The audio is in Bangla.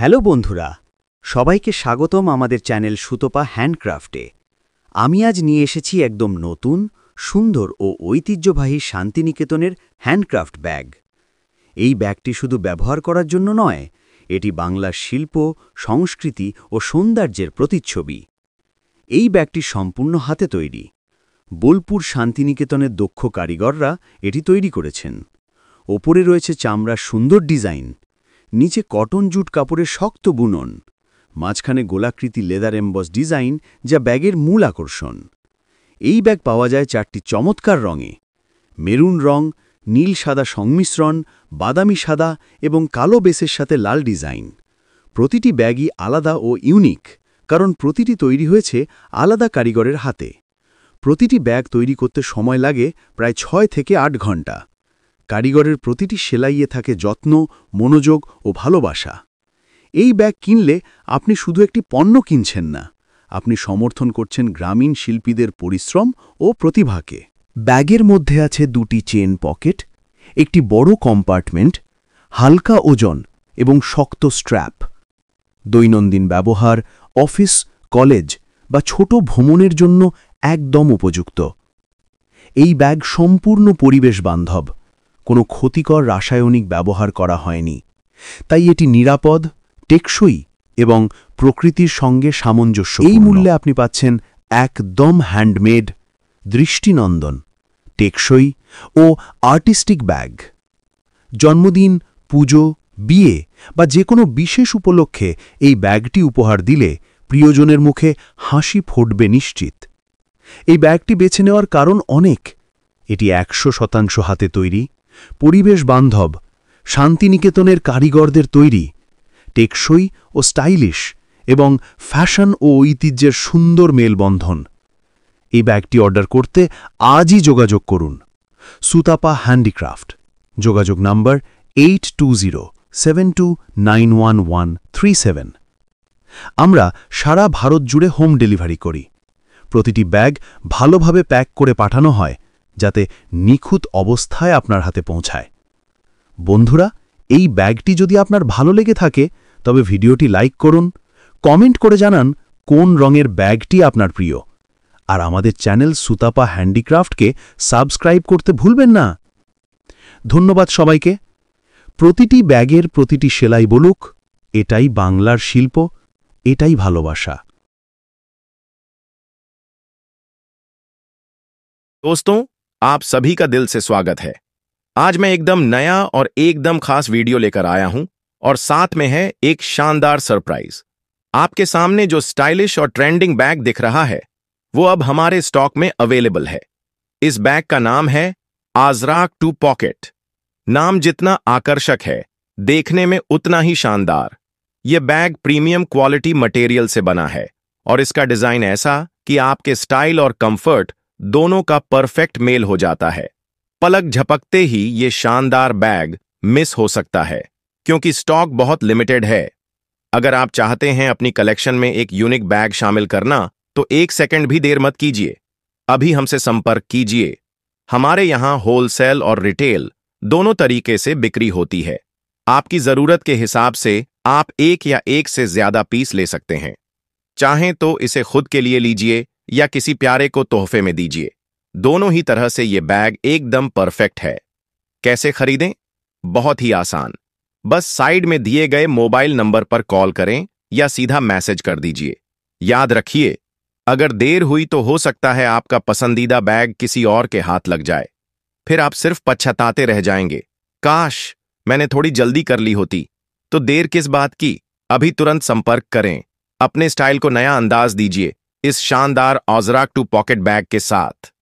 হ্যালো বন্ধুরা, সবাইকে স্বাগতম আমাদের চ্যানেল সুতপা হ্যান্ডক্রাফটে। আমি আজ নিয়ে এসেছি একদম নতুন, সুন্দর ও ঐতিহ্যবাহী শান্তিনিকেতনের হ্যান্ডক্রাফট ব্যাগ। এই ব্যাগটি শুধু ব্যবহার করার জন্য নয়, এটি বাংলার শিল্প, সংস্কৃতি ও সৌন্দর্যের প্রতিচ্ছবি। এই ব্যাগটি সম্পূর্ণ হাতে তৈরি। বোলপুর শান্তিনিকেতনের দক্ষ কারিগররা এটি তৈরি করেছেন। ওপরে রয়েছে চামড়ার সুন্দর ডিজাইন, নিচে কটন জুট কাপড়ের শক্ত বুনন, মাঝখানে গোলাকৃতি লেদার এমবস ডিজাইন, যা ব্যাগের মূল আকর্ষণ। এই ব্যাগ পাওয়া যায় 4টি চমৎকার রঙে: মেরুন রং, নীল সাদা সংমিশ্রণ, বাদামি সাদা এবং কালো বেসের সাথে লাল ডিজাইন। প্রতিটি ব্যাগই আলাদা ও ইউনিক, কারণ প্রতিটি তৈরি হয়েছে আলাদা কারিগরের হাতে। প্রতিটি ব্যাগ তৈরি করতে সময় লাগে প্রায় 6 থেকে 8 ঘন্টা। কারিগরের প্রতিটি সেলাইয়ে থাকে যত্ন, মনোযোগ ও ভালোবাসা। এই ব্যাগ কিনলে আপনি শুধু একটি পণ্য কিনছেন না, আপনি সমর্থন করছেন গ্রামীণ শিল্পীদের পরিশ্রম ও প্রতিভাকে। ব্যাগের মধ্যে আছে 2টি চেন পকেট, একটি বড় কম্পার্টমেন্ট, হালকা ওজন এবং শক্ত স্ট্র্যাপ। দৈনন্দিন ব্যবহার, অফিস, কলেজ বা ছোট ভ্রমণের জন্য একদম উপযুক্ত। এই ব্যাগ সম্পূর্ণ পরিবেশ বান্ধব, কোনো ক্ষতিকর রাসায়নিক ব্যবহার করা হয়নি, তাই এটি নিরাপদ, টেকসই এবং প্রকৃতির সঙ্গে সামঞ্জস্য। এই মূল্যে আপনি পাচ্ছেন একদম হ্যান্ডমেড, দৃষ্টিনন্দন, টেকসই ও আর্টিস্টিক ব্যাগ। জন্মদিন, পুজো, বিয়ে বা যে কোনো বিশেষ উপলক্ষে এই ব্যাগটি উপহার দিলে প্রিয়জনের মুখে হাসি ফুটবে নিশ্চিত। এই ব্যাগটি বেছে নেওয়ার কারণ অনেক। এটি 100% হাতে তৈরি, পরিবেশ বান্ধব, শান্তিনিকেতনের কারিগরদের তৈরি, টেকসই ও স্টাইলিশ এবং ফ্যাশন ও ঐতিহ্যের সুন্দর মেলবন্ধন। এই ব্যাগটি অর্ডার করতে আজই যোগাযোগ করুন। সুতাপা হ্যান্ডিক্রাফট, যোগাযোগ নম্বর 8272291137। আমরা সারা ভারত জুড়ে হোম ডেলিভারি করি। প্রতিটি ব্যাগ ভালোভাবে প্যাক করে পাঠানো হয়, যাতে নিখুঁত অবস্থায় আপনার হাতে পৌঁছায়। বন্ধুরা, এই ব্যাগটি যদি আপনার ভালো লেগে থাকে তবে ভিডিওটি লাইক করুন, কমেন্ট করে জানান কোন রঙের ব্যাগটি আপনার প্রিয়। আর আমাদের চ্যানেল সুতাপা হ্যান্ডিক্রাফটকে সাবস্ক্রাইব করতে ভুলবেন না। ধন্যবাদ সবাইকে। প্রতিটি ব্যাগের প্রতিটি সেলাই বলুক, এটাই বাংলার শিল্প, এটাই ভালোবাসা। दोस्तों, आप सभी का दिल से स्वागत है। आज मैं एकदम नया और एकदम खास वीडियो लेकर आया हूं और साथ में है एक शानदार सरप्राइज। आपके सामने जो स्टाइलिश और ट्रेंडिंग बैग दिख रहा है वो अब हमारे स्टॉक में अवेलेबल है। इस बैग का नाम है आजराक 2 पॉकेट। नाम जितना आकर्षक है, देखने में उतना ही शानदार। यह बैग प्रीमियम क्वालिटी मटेरियल से बना है और इसका डिजाइन ऐसा कि आपके स्टाइल और कंफर्ट दोनों का परफेक्ट मेल हो जाता है। पलक झपकते ही ये शानदार बैग मिस हो सकता है, क्योंकि स्टॉक बहुत लिमिटेड है। अगर आप चाहते हैं अपनी कलेक्शन में एक यूनिक बैग शामिल करना, तो 1 सेकंड भी देर मत कीजिए, अभी हमसे संपर्क कीजिए। हमारे यहां होलसेल और रिटेल दोनों तरीके से बिक्री होती है। आपकी जरूरत के हिसाब से आप एक या एक से ज्यादा पीस ले सकते हैं। चाहें तो इसे खुद के लिए लीजिए या किसी प्यारे को तोहफे में दीजिए। दोनों ही तरह से ये बैग एकदम परफेक्ट है। कैसे खरीदें? बहुत ही आसान। बस साइड में दिए गए मोबाइल नंबर पर कॉल करें या सीधा मैसेज कर दीजिए। याद रखिए, अगर देर हुई तो हो सकता है आपका पसंदीदा बैग किसी और के हाथ लग जाए। फिर आप सिर्फ पछताते रह जाएंगे, काश मैंने थोड़ी जल्दी कर ली होती। तो देर किस बात की, अभी तुरंत संपर्क करें। अपने स्टाइल को नया अंदाज दीजिए इस शानदार आजराक 2 पॉकेट बैग के साथ।